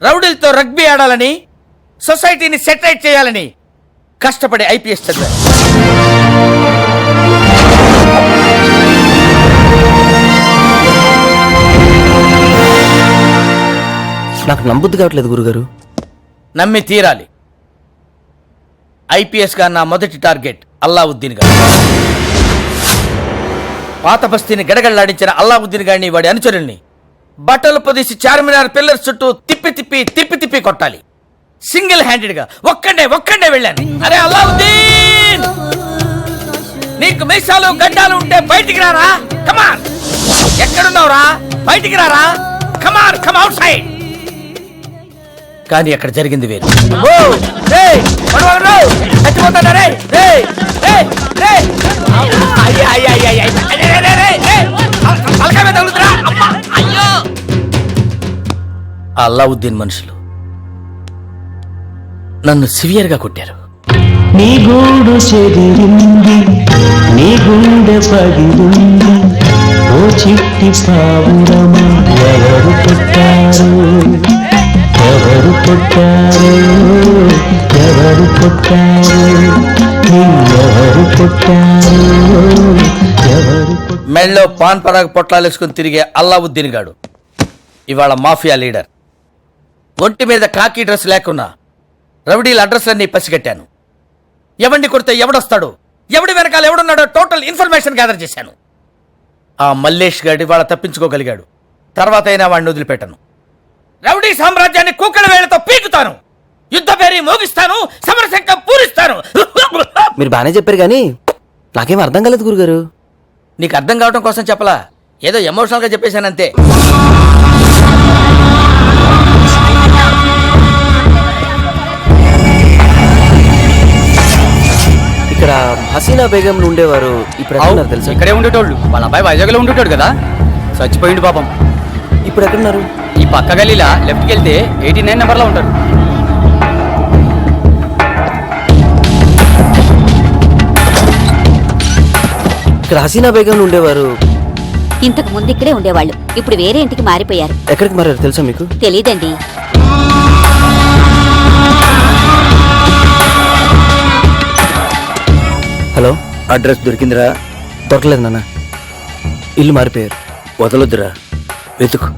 రౌడీలతో rugby ఆడాలని, సొసైటీని satellite చేయాలని కష్టపడి ఐపీఎస్ చదివాను. నాకు నమ్మబుద్ధి కావట్లేదు గురుగారు. నమ్మి తీరాలి. ఐపీఎస్ గా నా మొదటి టార్గెట్ అల్లావుద్దీన్ గారు. పాత బస్తీని గడగడలాడించిన అల్లావుద్దీన్ గారిని, వాడి అనుచరుల్ని బట్టలు పొదిసి చార్మినార్ పిల్లర్స్ చుట్టూ తిప్పి తిప్పి తిప్పి తిప్పి కొట్టాలి. సింగిల్ హ్యాండెడ్ గా ఒక్కడే వెళ్ళాను. అరే అల్లావుద్దీన్, నీకు మీసాలు గడ్డాలు ఉంటే బయటికి రారా, కమాన్. ఎక్కడున్నావురా, బయటికి రారా, కమాన్, కమ్ అవుట్ సైడ్. కానీ అక్కడ జరిగింది వేరు. అల్లావుద్దీన్ మనుషులు నన్ను సివియర్ గా కొట్టారు. నీ గూడు చెదిరింది, నీ గుండె పగిలింది, ఓ చిట్టి పావురమా ఎవరు కొట్టారు, ఎవరు కొట్టారు, ఎవరు కొట్టారు, ఎవరు కొట్టారు, ఎవరు. మెళ్ళో పాన్ పరాగ్ పొట్లాలేసుకుని తిరిగే అల్లావుద్దీన్ గాడు ఇవాళ మాఫియా లీడర్. ఒంటి మీద కాకి డ్రెస్ లేకున్నా రౌడీల అడ్రస్లన్నీ పసిగట్టాను. ఎవడిని కొడితే ఎవడొస్తాడో, ఎవడి వెనకాల ఎవడున్నాడో టోటల్ ఇన్ఫర్మేషన్ గ్యాదర్ చేశాను. ఆ మల్లేష్ గాడి వాళ్ళ తప్పించుకోగలిగాడు. తర్వాత అయినా వాడిని వదిలిపెట్టను. రౌడీ సామ్రాజ్యాన్ని కుక్కల వేళ్లతో పీకుతాను. యుద్ధ పేరి మోగిస్తాను, సమరశంఖం పూరిస్తాను. మీరు బాగానే చెప్పారు కానీ నాకేం అర్థం కాలేదు గురుగారు. నీకు అర్థం కావడం కోసం చెప్పలా, ఏదో ఎమోషనల్ గా చెప్పేశానంతే. ఇక్కడ హసీనా బేగం ఉండేవారు, ఇప్పుడు తెలుసా? ఇక్కడే ఉండేటోళ్ళు. వాళ్ళ అబ్బాయి వైజాగ్ లో ఉండేటోడు కదా, చచ్చిపోయిండు పాపం. ఇప్పుడు ఎక్కడున్నారు? ఈ పక్క గలీలా లెఫ్ట్కి వెళ్తే 89 నెంబర్లో ఉంటారు. ఇక్కడ హసీనా బేగం ఉండేవారు. ఇంతకు ముందు ఇక్కడే ఉండేవాళ్ళు, ఇప్పుడు వేరే ఇంటికి మారిపోయారు. ఎక్కడికి మారారు తెలుసా మీకు? తెలీదండి. హలో, అడ్రస్ దొరికిందిరా? దొరకలేదు నాన్న, ఇల్లు మారిపోయారు. వదలొద్దురా, వెతుకు.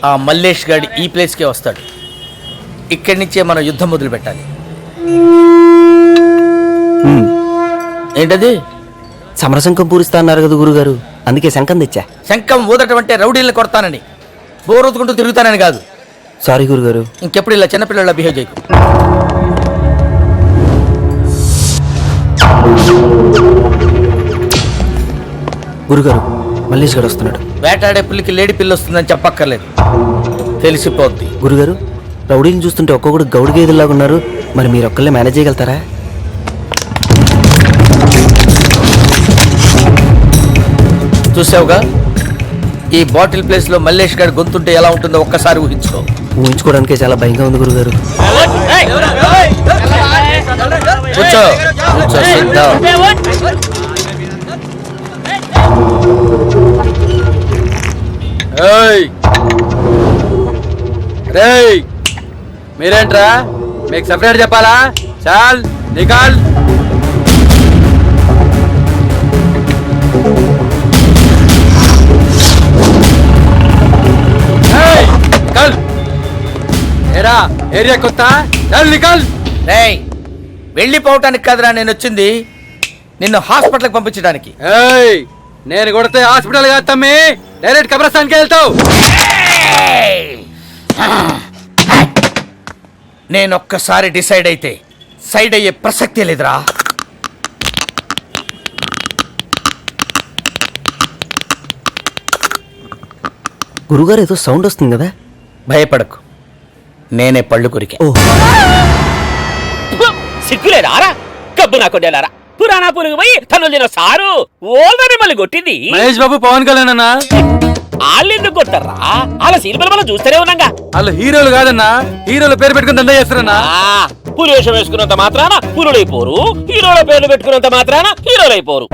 ఆ మల్లేష్ గాడి ఈ ప్లేస్కే వస్తాడు. ఇక్కడి నుంచే మనం యుద్ధం మొదలు పెట్టాలి. ఏంటది? సమరశంఖం పూరిస్తా అన్నారు కదా గురుగారు, అందుకే శంఖం తెచ్చా. శంఖం ఊదటం అంటే రౌడీల్ని కొడతానని, బోరొత్తుకుంటూ తిరుగుతానని కాదు. సారీ గురుగారు. ఇంకెప్పుడు ఇలా చిన్నపిల్లల బిహేవ్ చేయకు. గురుగారు, మల్లేష్ గారు వస్తున్నాడు. వేటాడే పుల్లికి లేడి పిల్ల వస్తుందని చెప్పక్కర్లేదు, తెలిసిపోద్ది. గురుగారు, రౌడీని చూస్తుంటే ఒక్కొక్కడు గౌడు గేదెల్లాగా ఉన్నారు. మరి మీరు ఒక్కళ్ళే మేనేజ్ చేయగలుగుతారా? చూసావుగా, ఈ బాటిల్ ప్లేస్ లో మల్లేష్ గారి గొంతుంటే ఎలా ఉంటుందో ఒక్కసారి ఊహించుకో. ఊహించుకోవడానికే చాలా భయంగా ఉంది గురుగారు. కూర్చో, కూర్చో, సిద్ధం. మీరేంట్రా, మీకు సెపరేట్ చెప్పాలా? చాల్ నికాల్. ఏరియా కొత్త, చాల్ నికాల్. రేయ్, వెళ్ళిపోవటానికి కదరా నేను వచ్చింది, నిన్ను హాస్పిటల్కి పంపించడానికి. నేను కొడితే హాస్పిటల్ కాదు తమ్మి, డైరెక్ట్ కబ్రస్థాన్కి వెళ్తావు. నేనొక్కసారి డిసైడ్ అయితే సైడ్ అయ్యే ప్రసక్తే లేదురా. గురుగారు, ఏదో సౌండ్ వస్తుంది కదా? భయపడకు, నేనే పళ్ళు కొరికా. సిగ్గులేదారా, కబ్బు నా కొట్టేలారా, పురాణా పురుగు పోయి తను తిన సారు ఓల్దని మళ్ళీ కొట్టింది మహేష్ బాబు, పవన్ కళ్యాణ్ అన్న. వాళ్ళెందుకు కొట్టారా? వాళ్ళ సినిమాలు మనం చూస్తూనే ఉన్నాగా. వాళ్ళు హీరోలు కాదన్నా, హీరోల పేరు పెట్టుకుని దందా చేస్తారన్నా. పులి వేషం వేసుకున్నంత మాత్రాన పురుడైపోరు, హీరోల పేర్లు పెట్టుకున్నంత మాత్రాన హీరోలైపోరు.